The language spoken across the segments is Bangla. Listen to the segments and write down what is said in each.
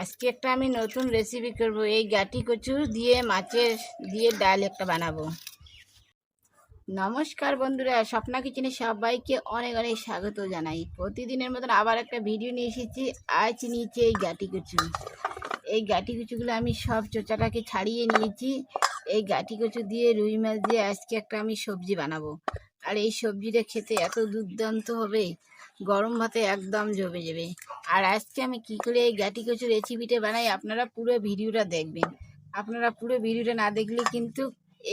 আজকে একটা আমি নতুন রেসিপি করব। এই গাটি কচু দিয়ে মাছের দিয়ে ডাল একটা বানাবো। নমস্কার বন্ধুরা, স্বপ্না কিচেনে সবাইকে অনেক অনেক স্বাগত জানাই। প্রতিদিনের মতন আবার একটা ভিডিও নিয়ে এসেছি। আজ নিয়েছি এই গাটি কচু। এই গাটি কচুগুলো আমি সব চোচাটাকে ছাড়িয়ে নিয়েছি। এই গাটি কচু দিয়ে রুই মাছ দিয়ে আজকে একটা আমি সবজি বানাবো। আর এই সবজিটা খেতে এত দুর্দান্ত হবে, গরম ভাতে একদম জমে যাবে। আর আজকে আমি কি করে এই গাটি কচু রেসিপিটা বানাই, আপনারা পুরো ভিডিওটা দেখবেন। আপনারা পুরো ভিডিওটা না দেখলে কিন্তু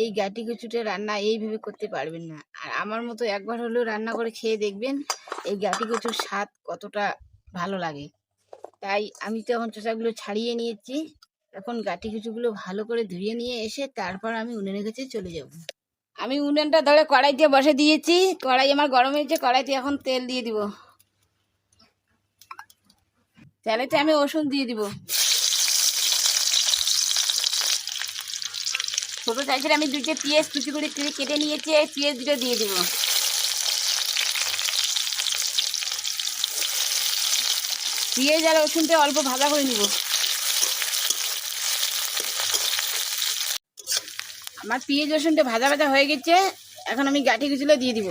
এই গাটি কচুটা রান্না এইভাবে করতে পারবেন না। আর আমার মতো একবার হলেও রান্না করে খেয়ে দেখবেন এই গাটি কচুর স্বাদ কতটা ভালো লাগে। তাই আমি তো এখন চোষাগুলো ছাড়িয়ে নিয়েছি। এখন গাটি কচুগুলো ভালো করে ধুয়ে নিয়ে এসে তারপর আমি উনুনের কাছে চলে যাব। আমি উনুনটা ধরে কড়াইতে বসে দিয়েছি। কড়াই আমার গরম হয়েছে, কড়াইতে এখন তেল দিয়ে দিব। তেলেতে আমি রসুন দিয়ে দিব। ছোটো সাইজের আমি দুইটা পেঁয়াজ কুচি করে কেটে নিয়েছি, এই পেঁয়াজ দুটো দিয়ে দিব। পেঁয়াজ আর রসুনটা অল্প ভাজা করে নিব। আমার পেঁয়াজ রসুনটা ভাজা ভাজা হয়ে গেছে। এখন আমি গাঁটি কচুগুলো দিয়ে দিব।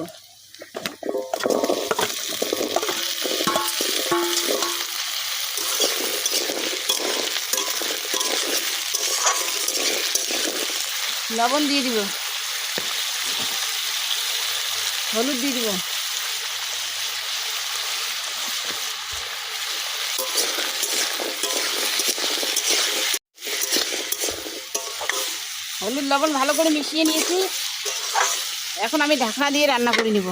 লবণ দিয়ে দিব, হলুদ দিয়ে দিব, হলুদ লবণ ভালো করে মিশিয়ে নিয়েছি। এখন আমি ঢাকনা দিয়ে রান্না করে নিব।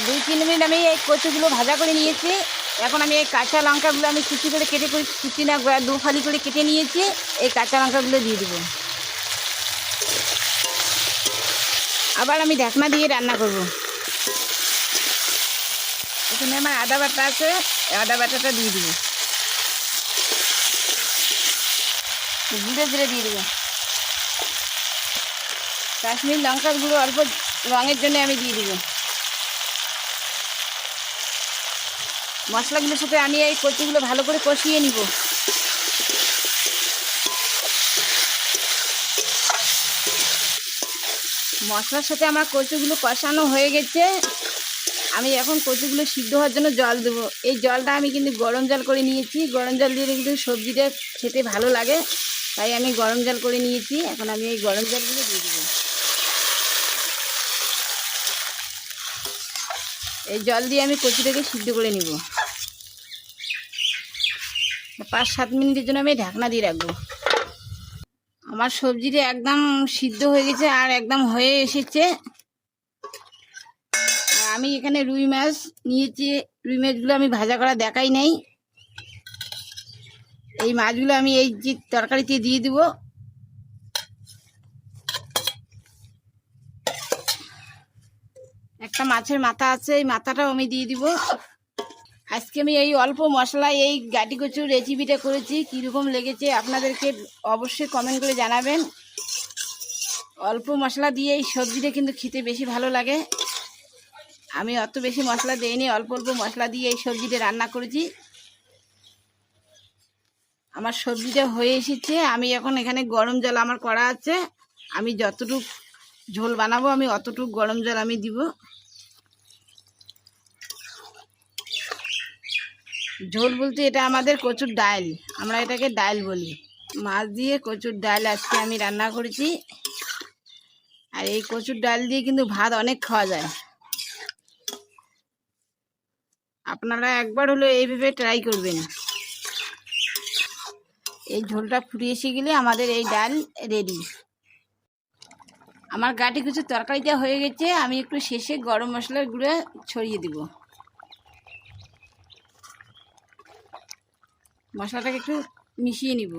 2-3 মিনিট আমি এই কচুগুলো ভাজা করে নিয়েছি। এখন আমি এই কাঁচা লঙ্কাগুলো আমি কুচি করে কুচি না দু ফালি করে কেটে নিয়েছি। এই কাঁচা লঙ্কাগুলো দিয়ে দিব। আবার আমি ঢাকনা দিয়ে রান্না করব। এখানে আমার আদা বাটা আছে, আদা বাটাটা দিয়ে দিব। ধীরে ধীরে দিয়ে দিব। কাশ্মীর লঙ্কার গুঁড়ো অল্প রঙের জন্য আমি দিয়ে দিব। মশলাগুলোর সাথে আমি এই কচুগুলো ভালো করে কষিয়ে নিব। মশলার সাথে আমার কচুগুলো কষানো হয়ে গেছে। আমি এখন কচুগুলো সিদ্ধ হওয়ার জন্য জল দেবো। এই জলটা আমি কিন্তু গরম জল করে নিয়েছি। গরম জল দিয়ে কিন্তু সবজিটা খেতে ভালো লাগে, তাই আমি গরম জল করে নিয়েছি। এখন আমি এই গরম জলগুলো দিয়ে দেবো। এই জল দিয়ে আমি কচুটাকে সিদ্ধ করে নিব। 5-7 মিনিটের জন্য আমি ঢাকনা দিয়ে রাখবো। আমার সবজিটা একদম সিদ্ধ হয়ে গেছে আর একদম হয়ে এসেছে। আমি এখানে রুই মাছ নিয়েছি। রুই মাছগুলো আমি ভাজা করা দেখাই নাই। এই মাছগুলো আমি এই যে তরকারিতে দিয়ে দিব। একটা মাছের মাথা আছে, এই মাথাটাও আমি দিয়ে দিব। আজকে আমি এই অল্প মশলায় এই গাটি কচুর রেসিপিটা করেছি। কীরকম লেগেছে আপনাদেরকে অবশ্যই কমেন্ট করে জানাবেন। অল্প মশলা দিয়ে এই সবজিটা কিন্তু খেতে বেশি ভালো লাগে। আমি অত বেশি মশলা দিইনি, অল্প অল্প মশলা দিয়ে এই সবজিটা রান্না করেছি। আমার সবজিটা হয়ে এসেছে। আমি এখন এখানে গরম জল আমার করা আছে। আমি যতটুক ঝোল বানাবো আমি অতটুক গরম জল আমি দিব। ঝোল বলতে এটা আমাদের কচুর ডাল, আমরা এটাকে ডাল বলি। মাছ দিয়ে কচুর ডাল আজকে আমি রান্না করেছি। আর এই কচুর ডাল দিয়ে কিন্তু ভাত অনেক খাওয়া যায়। আপনারা একবার হলো এইভাবে ট্রাই করবেন। এই ঝোলটা ফুটে এসে গেলে আমাদের এই ডাল রেডি। আমার গাটি কচুর তরকারিটা হয়ে গেছে। আমি একটু শেষে গরম মশলার গুঁড়ো ছড়িয়ে দিব। মশলাটাকে একটু মিশিয়ে নিব।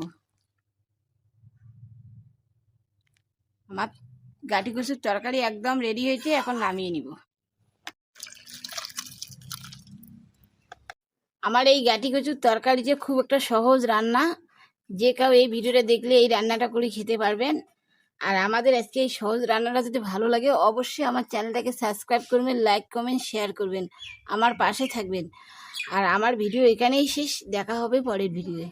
আমার গাটি কচুর তরকারি একদম রেডি হয়েছে। এখন নামিয়ে নিব। আমার এই গাটি কচুর তরকারি যে খুব একটা সহজ রান্না। যে কেউ এই ভিডিওটা দেখলে এই রান্নাটা করে খেতে পারবেন। আর আমাদের আজকে এই সহজ রান্নাটা যদি ভালো লাগে অবশ্যই আমার চ্যানেলটাকে সাবস্ক্রাইব করবেন, লাইক কমেন্ট শেয়ার করবেন, আমার পাশে থাকবেন। আর আমার ভিডিও এখানেই শেষ, দেখা হবে পরের ভিডিওয়ে।